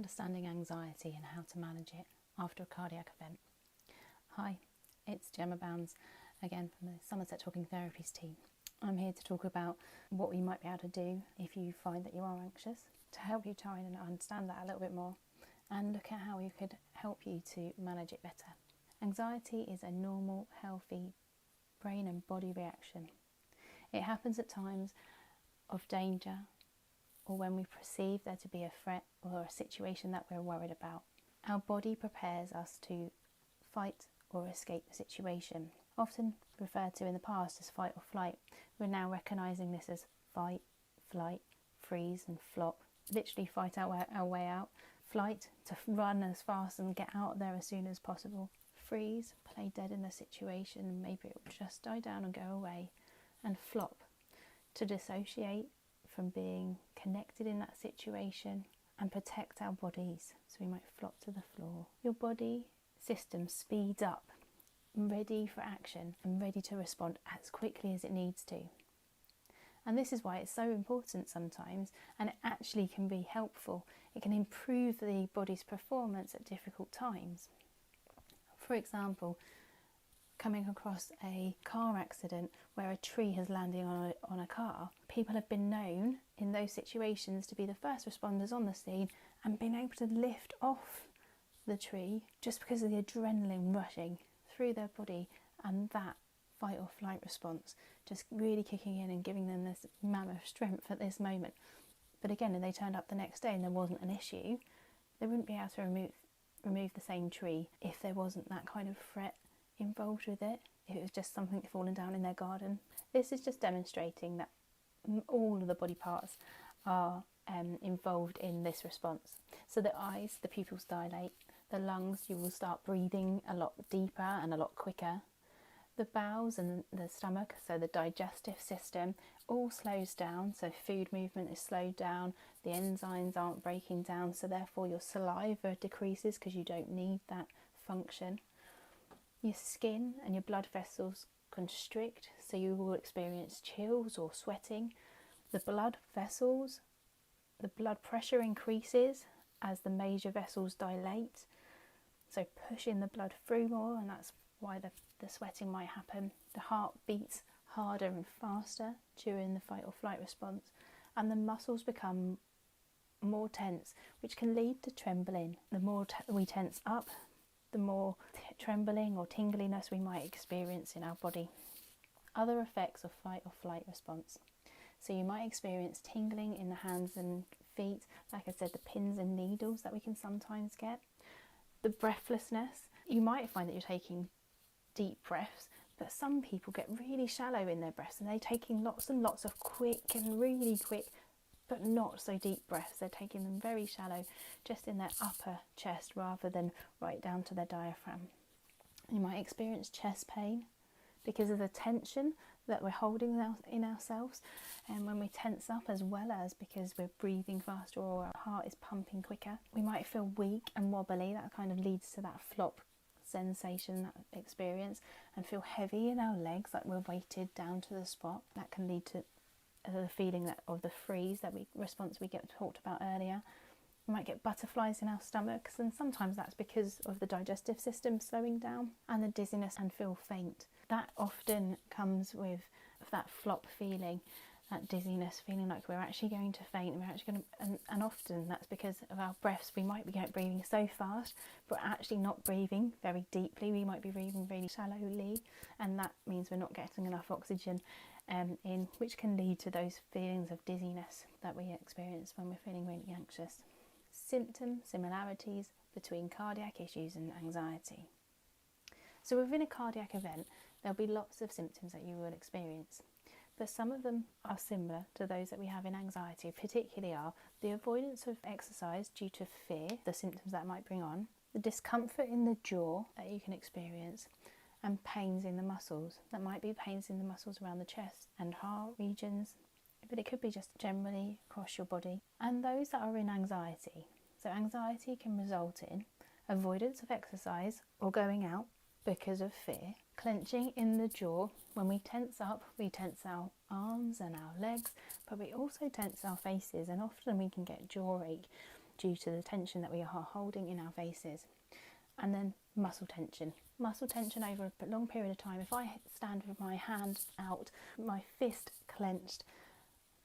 understanding anxiety and how to manage it after a cardiac event. Hi, it's Gemma Bounds, again from the Somerset Talking Therapies team. I'm here to talk about what we might be able to do if you find that you are anxious, to help you try and understand that a little bit more and look at how we could help you to manage it better. Anxiety is a normal, healthy brain and body reaction. It happens at times of danger or when we perceive there to be a threat or a situation that we're worried about. Our body prepares us to fight or escape the situation. Often referred to in the past as fight or flight, we're now recognising this as fight, flight, freeze and flop. Literally fight our way out. Flight, to run as fast and get out there as soon as possible. Freeze, play dead in the situation and maybe it will just die down and go away. And flop, to dissociate from being connected in that situation and protect our bodies. So we might flop to the floor. Your body system speeds up, ready for action and ready to respond as quickly as it needs to. And this is why it's so important sometimes, and it actually can be helpful. It can improve the body's performance at difficult times. For example, coming across a car accident where a tree has landed on a car, people have been known in those situations to be the first responders on the scene and been able to lift off the tree just because of the adrenaline rushing through their body and that fight or flight response just really kicking in and giving them this mammoth strength at this moment. But again, if they turned up the next day and there wasn't an issue, they wouldn't be able to remove the same tree if there wasn't that kind of threat involved with it, if it was just something falling down in their garden. This is just demonstrating that all of the body parts are involved in this response. So the eyes, the pupils dilate, the lungs, you will start breathing a lot deeper and a lot quicker. The bowels and the stomach, so the digestive system, all slows down, so food movement is slowed down, the enzymes aren't breaking down, so therefore your saliva decreases because you don't need that function. Your skin and your blood vessels constrict, so you will experience chills or sweating. The blood vessels, the blood pressure increases as the major vessels dilate, so pushing the blood through more, and that's why the sweating might happen. The heart beats harder and faster during the fight or flight response, and the muscles become more tense, which can lead to trembling. The more we tense up, the more trembling or tingliness we might experience in our body. Other effects of fight or flight response. So you might experience tingling in the hands and feet, like I said, the pins and needles that we can sometimes get. The breathlessness, you might find that you're taking deep breaths, but some people get really shallow in their breaths and they're taking lots and lots of quick and really quick but not so deep breaths. They're taking them very shallow, just in their upper chest rather than right down to their diaphragm. You might experience chest pain because of the tension that we're holding in ourselves, and when we tense up, as well as because we're breathing faster or our heart is pumping quicker. We might feel weak and wobbly. That kind of leads to that flop sensation, that experience, and feel heavy in our legs, like we're weighted down to the spot. That can lead to the feeling that of the freeze response we talked about earlier. We might get butterflies in our stomachs, and sometimes that's because of the digestive system slowing down, and the dizziness and feel faint. That often comes with that flop feeling, that dizziness, feeling like we're actually going to faint. And often that's because of our breaths. We might be breathing so fast, but actually not breathing very deeply. We might be breathing really shallowly, and that means we're not getting enough oxygen in, which can lead to those feelings of dizziness that we experience when we're feeling really anxious. Symptom similarities between cardiac issues and anxiety. So within a cardiac event, there'll be lots of symptoms that you will experience, but some of them are similar to those that we have in anxiety, particularly are the avoidance of exercise due to fear, the symptoms that might bring on, the discomfort in the jaw that you can experience, and pains in the muscles. That might be pains in the muscles around the chest and heart regions, but it could be just generally across your body. And those that are in anxiety. So anxiety can result in avoidance of exercise or going out because of fear, clenching in the jaw. When we tense up, we tense our arms and our legs, but we also tense our faces, and often we can get jaw ache due to the tension that we are holding in our faces. And then muscle tension. Muscle tension over a long period of time. If I stand with my hand out, my fist clenched,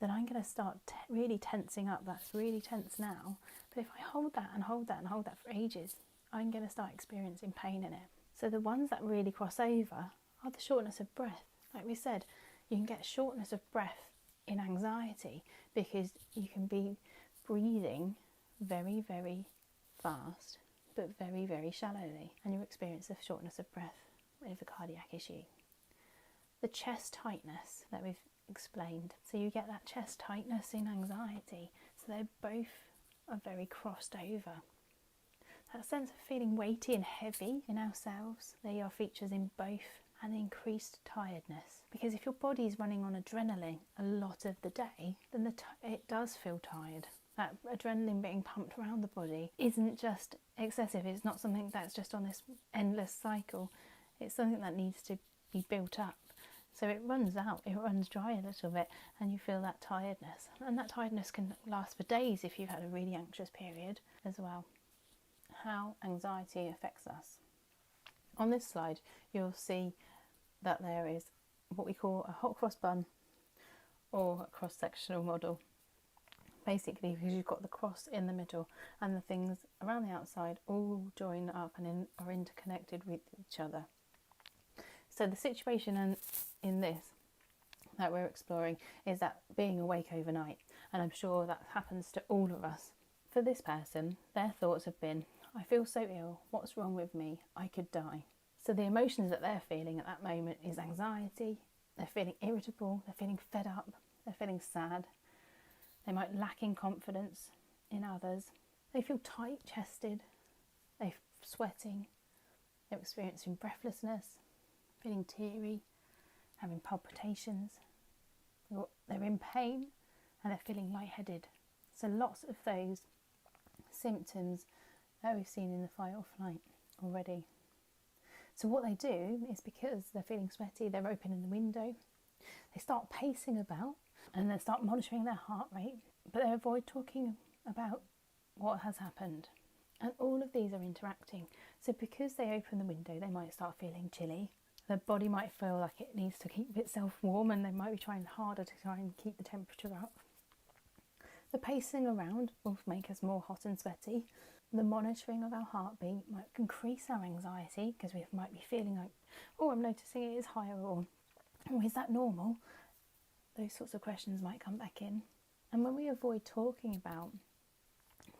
then I'm going to start really tensing up. That's really tense now. But if I hold that and hold that and hold that for ages, I'm going to start experiencing pain in it. So the ones that really cross over are the shortness of breath. Like we said, you can get shortness of breath in anxiety because you can be breathing very, very fast, but very, very shallowly, and you experience the shortness of breath with a cardiac issue. The chest tightness that we've explained. So you get that chest tightness in anxiety. So they both are very crossed over. That sense of feeling weighty and heavy in ourselves, they are features in both, and increased tiredness. Because if your body is running on adrenaline a lot of the day, then it does feel tired. That adrenaline being pumped around the body isn't just excessive. It's not something that's just on this endless cycle. It's something that needs to be built up. So it runs out, it runs dry a little bit, and you feel that tiredness. And that tiredness can last for days if you've had a really anxious period as well. How anxiety affects us. On this slide, you'll see that there is what we call a hot cross bun or a cross-sectional model. Basically, because you've got the cross in the middle and the things around the outside all join up and are interconnected with each other. So the situation in this that we're exploring is that being awake overnight, and I'm sure that happens to all of us. For this person, their thoughts have been, I feel so ill, what's wrong with me, I could die. So the emotions that they're feeling at that moment is anxiety, they're feeling irritable, they're feeling fed up, they're feeling sad. They might lack in confidence in others. They feel tight-chested, they're sweating, they're experiencing breathlessness, feeling teary, having palpitations. They're in pain and they're feeling lightheaded. So lots of those symptoms that we've seen in the fight or flight already. So what they do is, because they're feeling sweaty, they're opening the window, they start pacing about and they start monitoring their heart rate, but they avoid talking about what has happened. And all of these are interacting. So because they open the window, they might start feeling chilly. Their body might feel like it needs to keep itself warm, and they might be trying harder to try and keep the temperature up. The pacing around will make us more hot and sweaty. The monitoring of our heartbeat might increase our anxiety, because we might be feeling like, oh, I'm noticing it is higher, or oh, is that normal? Those sorts of questions might come back in. And when we avoid talking about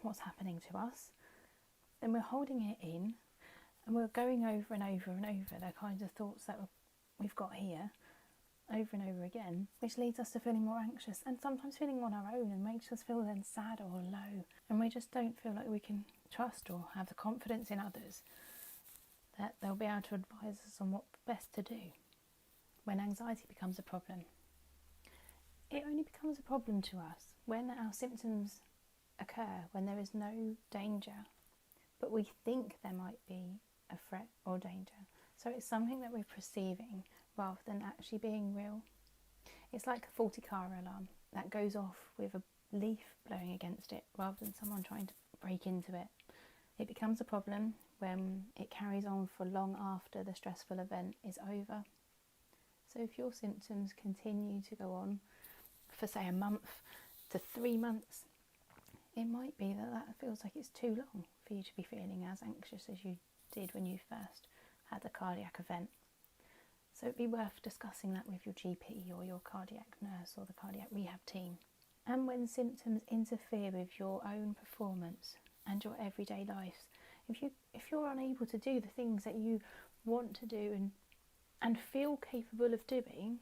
what's happening to us, then we're holding it in, and we're going over and over and over the kinds of thoughts that we've got here, over and over again, which leads us to feeling more anxious and sometimes feeling on our own, and makes us feel then sad or low, and we just don't feel like we can trust or have the confidence in others that they'll be able to advise us on what best to do. When anxiety becomes a problem, it only becomes a problem to us when our symptoms occur, when there is no danger, but we think there might be a threat or danger. So it's something that we're perceiving rather than actually being real. It's like a faulty car alarm that goes off with a leaf blowing against it rather than someone trying to break into it. It becomes a problem when it carries on for long after the stressful event is over. So if your symptoms continue to go on for say a month to 3 months, it might be that feels like it's too long for you to be feeling as anxious as you did when you first had the cardiac event. So it'd be worth discussing that with your GP or your cardiac nurse or the cardiac rehab team. And when symptoms interfere with your own performance and your everyday life, if you're unable to do the things that you want to do and feel capable of doing,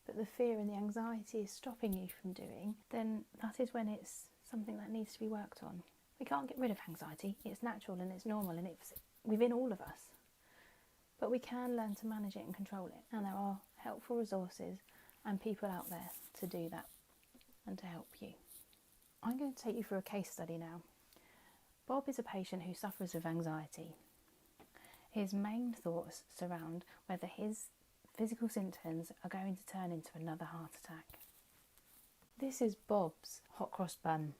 but the fear and the anxiety is stopping you from doing, then that is when it's something that needs to be worked on. We can't get rid of anxiety. It's natural and it's normal and it's within all of us. But we can learn to manage it and control it. And there are helpful resources and people out there to do that and to help you. I'm going to take you through a case study now. Bob is a patient who suffers with anxiety. His main thoughts surround whether his physical symptoms are going to turn into another heart attack. This is Bob's hot cross bun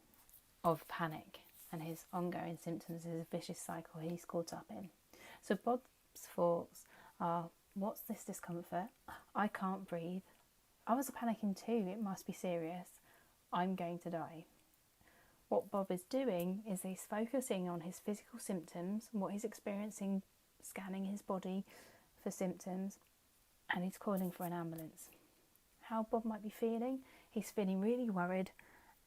of panic. and his ongoing symptoms is a vicious cycle he's caught up in. So Bob's thoughts are, what's this discomfort? I can't breathe. Others are panicking too, it must be serious. I'm going to die. What Bob is doing is he's focusing on his physical symptoms, what he's experiencing, scanning his body for symptoms, and he's calling for an ambulance. How Bob might be feeling? He's feeling really worried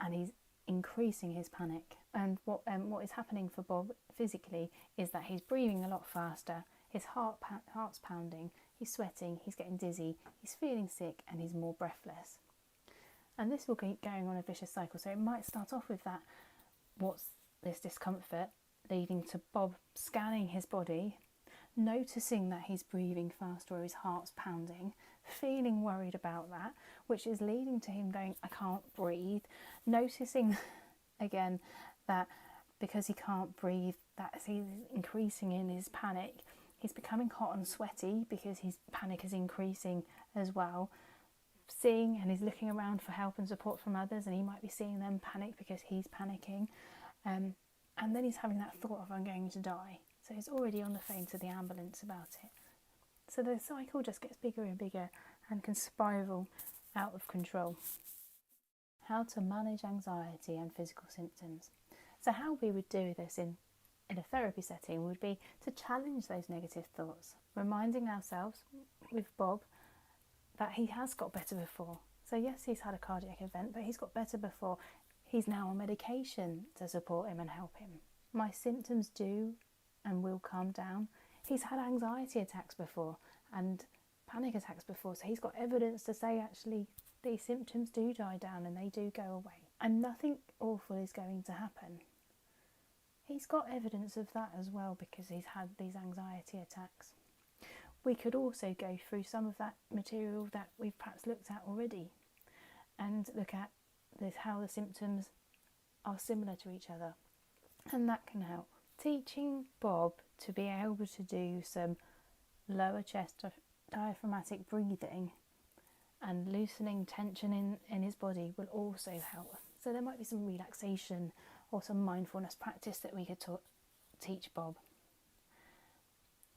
and he's increasing his panic. And what is happening for Bob physically is that he's breathing a lot faster, his heart's pounding, he's sweating, he's getting dizzy, he's feeling sick, and he's more breathless. And this will keep going on a vicious cycle. So it might start off with that, what's this discomfort, leading to Bob scanning his body, noticing that he's breathing faster or his heart's pounding, feeling worried about that, which is leading to him going, I can't breathe, noticing again that because he can't breathe, that he's increasing in his panic. He's becoming hot and sweaty because his panic is increasing as well. Seeing, and he's looking around for help and support from others, and he might be seeing them panic because he's panicking. And then he's having that thought of, I'm going to die. So he's already on the phone to the ambulance about it. So the cycle just gets bigger and bigger and can spiral out of control. How to manage anxiety and physical symptoms. So how we would do this in a therapy setting would be to challenge those negative thoughts, reminding ourselves with Bob that he has got better before. So yes, he's had a cardiac event, but he's got better before. He's now on medication to support him and help him. My symptoms do and will calm down. He's had anxiety attacks before and panic attacks before, so he's got evidence to say actually these symptoms do die down and they do go away. And nothing awful is going to happen. He's got evidence of that as well because he's had these anxiety attacks. We could also go through some of that material that we've perhaps looked at already and look at how the symptoms are similar to each other, and that can help. Teaching Bob to be able to do some lower chest diaphragmatic breathing and loosening tension in his body will also help. So there might be some relaxation or some mindfulness practice that we could teach Bob.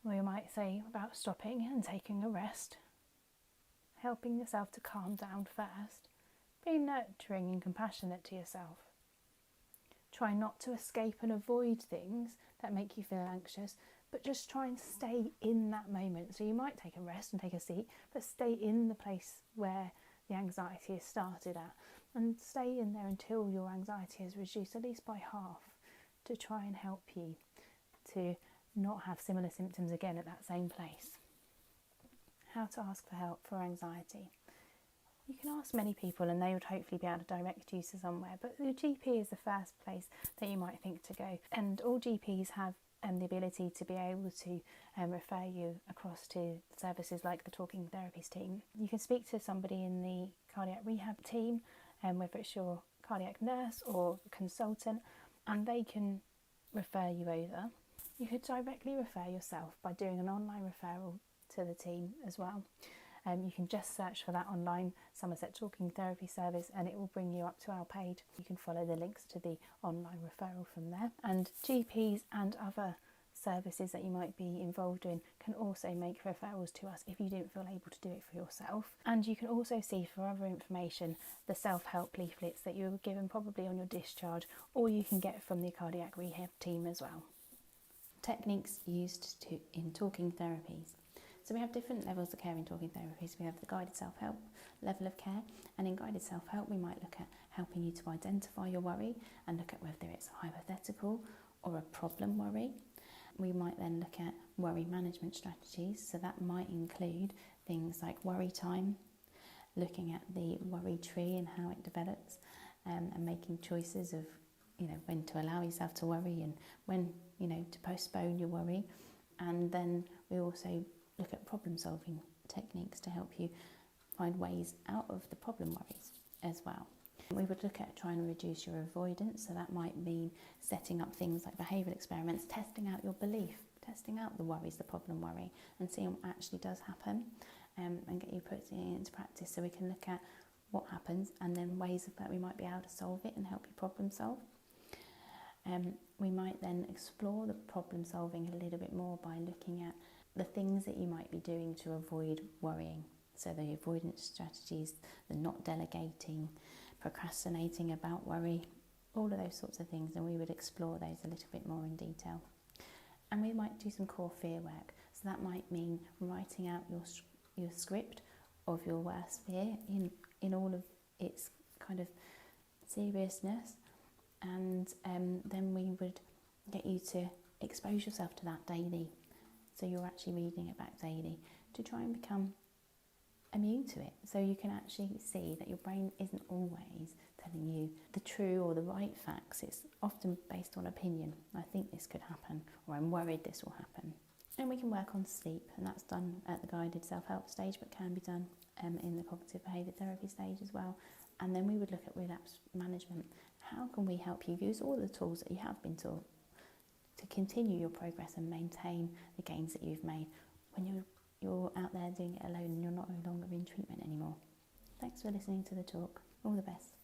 We might say about stopping and taking a rest, helping yourself to calm down first, being nurturing and compassionate to yourself. Try not to escape and avoid things that make you feel anxious, but just try and stay in that moment. So you might take a rest and take a seat, but stay in the place where the anxiety has started at, and stay in there until your anxiety is reduced at least by half, to try and help you to not have similar symptoms again at that same place. How to ask for help for anxiety. You can ask many people and they would hopefully be able to direct you to somewhere, but your GP is the first place that you might think to go. And all GPs have the ability to be able to refer you across to services like the Talking Therapies team. You can speak to somebody in the cardiac rehab team, whether it's your cardiac nurse or consultant, and they can refer you over. You could directly refer yourself by doing an online referral to the team as well. You can just search for that online Somerset Talking Therapy service and it will bring you up to our page. You can follow the links to the online referral from there. And GPs and other services that you might be involved in can also make referrals to us if you don't feel able to do it for yourself. And you can also see, for other information, the self-help leaflets that you were given probably on your discharge, or you can get from the cardiac rehab team as well. Techniques used in talking therapies. So we have different levels of care in talking therapies. We have the guided self-help level of care, and in guided self-help we might look at helping you to identify your worry and look at whether it's a hypothetical or a problem worry. We might then look at worry management strategies, so that might include things like worry time, looking at the worry tree and how it develops, and making choices of when to allow yourself to worry and when to postpone your worry. And then we also look at problem solving techniques to help you find ways out of the problem worries as well. We would look at trying to reduce your avoidance, so that might mean setting up things like behavioural experiments, testing out your belief, testing out the worries, the problem worry, and seeing what actually does happen, and get you putting it into practice, so we can look at what happens and then ways that we might be able to solve it and help you problem solve. We might then explore the problem solving a little bit more by looking at the things that you might be doing to avoid worrying. So the avoidance strategies, the not delegating, procrastinating about worry, all of those sorts of things, and we would explore those a little bit more in detail. And we might do some core fear work. So that might mean writing out your script of your worst fear in all of its kind of seriousness, and then we would get you to expose yourself to that daily. So you're actually reading it back daily to try and become immune to it, so you can actually see that your brain isn't always telling you the true or the right facts. It's often based on opinion. I think this could happen, or I'm worried this will happen. And we can work on sleep, and that's done at the guided self-help stage, but can be done in the cognitive behaviour therapy stage as well. And then we would look at relapse management. How can we help you use all the tools that you have been taught to continue your progress and maintain the gains that you've made when you're out there doing it alone and you're no longer in treatment anymore? Thanks for listening to the talk. All the best.